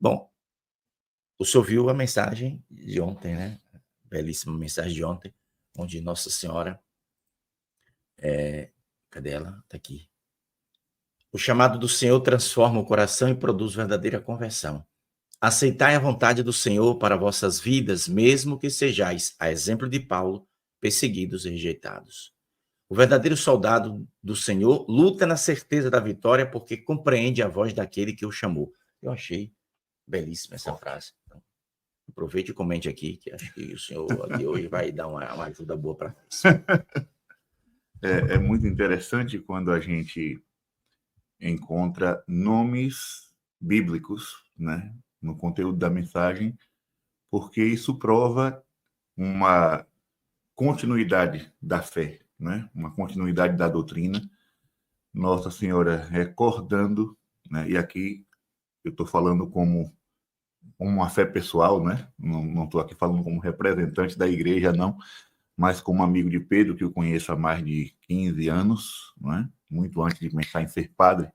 Bom, o senhor viu a mensagem de ontem, né? Belíssima mensagem de ontem, onde Nossa Senhora, cadê ela? Está aqui. O chamado do Senhor transforma o coração e produz verdadeira conversão. Aceitai a vontade do Senhor para vossas vidas, mesmo que sejais, a exemplo de Paulo, perseguidos e rejeitados. O verdadeiro soldado do Senhor luta na certeza da vitória porque compreende a voz daquele que o chamou. Eu achei belíssima essa frase. Então, aproveite e comente aqui, que acho que o senhor aqui hoje vai dar uma ajuda boa para isso. É muito interessante quando a gente encontra nomes bíblicos, né, no conteúdo da mensagem, porque isso prova uma continuidade da fé, né, uma continuidade da doutrina. Nossa Senhora recordando, né, e aqui eu estou falando como uma fé pessoal, né, não estou aqui falando como representante da igreja, não, mas como amigo de Pedro, que eu conheço há mais de 15 anos, né, muito antes de pensar em ser padre,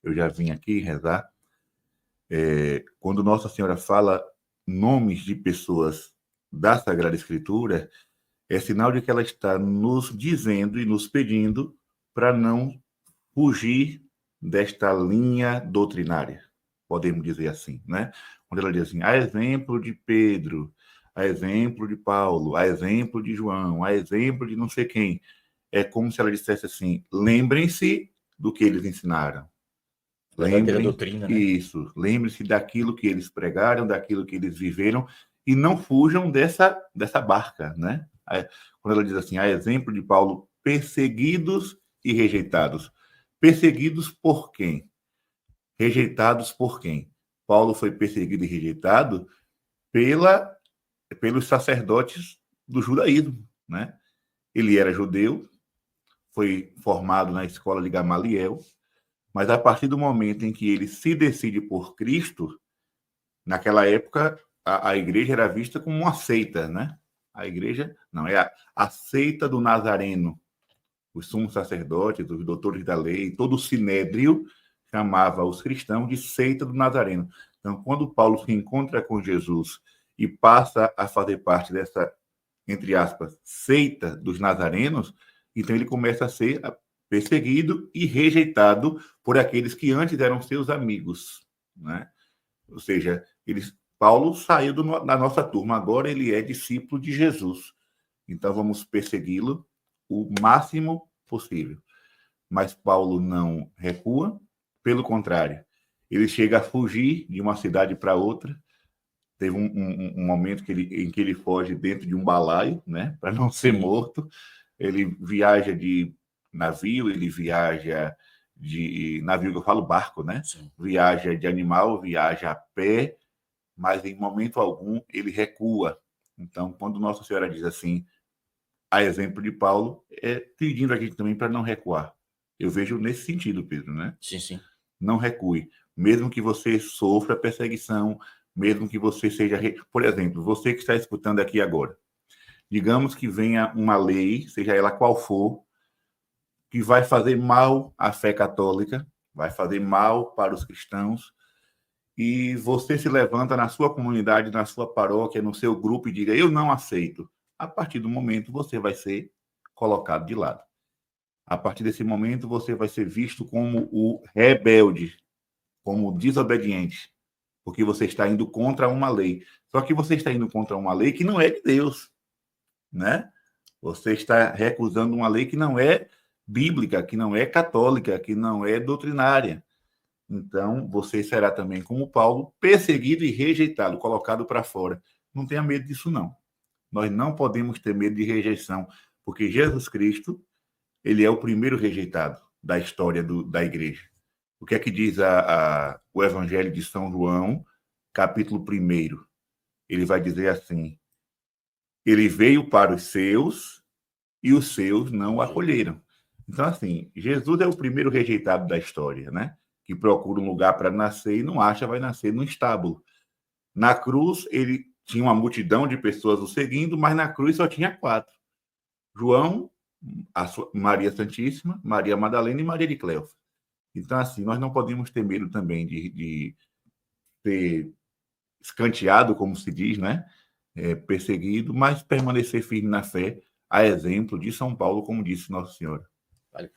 eu já vim aqui rezar. Quando Nossa Senhora fala nomes de pessoas da Sagrada Escritura, é sinal de que ela está nos dizendo e nos pedindo para não fugir desta linha doutrinária, podemos dizer assim, né? Onde ela diz assim, a exemplo de Pedro, a exemplo de Paulo, a exemplo de João, a exemplo de não sei quem. É como se ela dissesse assim, lembrem-se do que eles ensinaram. Verdadeira Lembrem doutrina, né? isso, lembrem-se daquilo que eles pregaram, daquilo que eles viveram e não fujam dessa barca, né? Quando ela diz assim, a exemplo de Paulo, perseguidos e rejeitados. Perseguidos por quem? Rejeitados por quem? Paulo foi perseguido e rejeitado pelos sacerdotes do judaísmo, né? Ele era judeu, foi formado na escola de Gamaliel, mas a partir do momento em que ele se decide por Cristo, naquela época a igreja era vista como uma seita, né? A igreja não é a seita do Nazareno. Os sumos sacerdotes, os doutores da lei, todo o sinédrio chamava os cristãos de seita do Nazareno. Então, quando Paulo se encontra com Jesus e passa a fazer parte dessa, entre aspas, seita dos nazarenos, então ele começa a ser perseguido e rejeitado por aqueles que antes eram seus amigos, né? Ou seja, Paulo saiu da nossa turma, agora ele é discípulo de Jesus. Então vamos persegui-lo o máximo possível. Mas Paulo não recua, pelo contrário, ele chega a fugir de uma cidade para outra. Teve um momento em que ele foge dentro de um balaio, né, para não ser morto. Ele viaja de navio, ele viaja de navio, que eu falo barco, né? Sim. Viaja de animal, viaja a pé, mas em momento algum ele recua. Então, quando Nossa Senhora diz assim, a exemplo de Paulo, é pedindo a gente também para não recuar. Eu vejo nesse sentido, Pedro, né? Sim, sim. Não recue. Mesmo que você sofra perseguição, mesmo que você seja... Por exemplo, você que está escutando aqui agora, digamos que venha uma lei, seja ela qual for, que vai fazer mal à fé católica, vai fazer mal para os cristãos, e você se levanta na sua comunidade, na sua paróquia, no seu grupo e diga, eu não aceito. A partir do momento, você vai ser colocado de lado. A partir desse momento, você vai ser visto como o rebelde, como o desobediente, porque você está indo contra uma lei. Só que você está indo contra uma lei que não é de Deus, né? Você está recusando uma lei que não é bíblica, que não é católica, que não é doutrinária. Então, você será também, como Paulo, perseguido e rejeitado, colocado para fora. Não tenha medo disso, não. Nós não podemos ter medo de rejeição, porque Jesus Cristo, ele é o primeiro rejeitado da história da igreja. O que é que diz o Evangelho de São João, capítulo 1? Ele vai dizer assim, ele veio para os seus e os seus não o acolheram. Então, assim, Jesus é o primeiro rejeitado da história, né? Que procura um lugar para nascer e não acha, vai nascer no estábulo. Na cruz, ele tinha uma multidão de pessoas o seguindo, mas na cruz só tinha 4. João, Maria Santíssima, Maria Madalena e Maria de Cleófas. Então, assim, nós não podemos ter medo também de ser escanteado, como se diz, né? Perseguido, mas permanecer firme na fé, a exemplo de São Paulo, como disse Nossa Senhora. Vale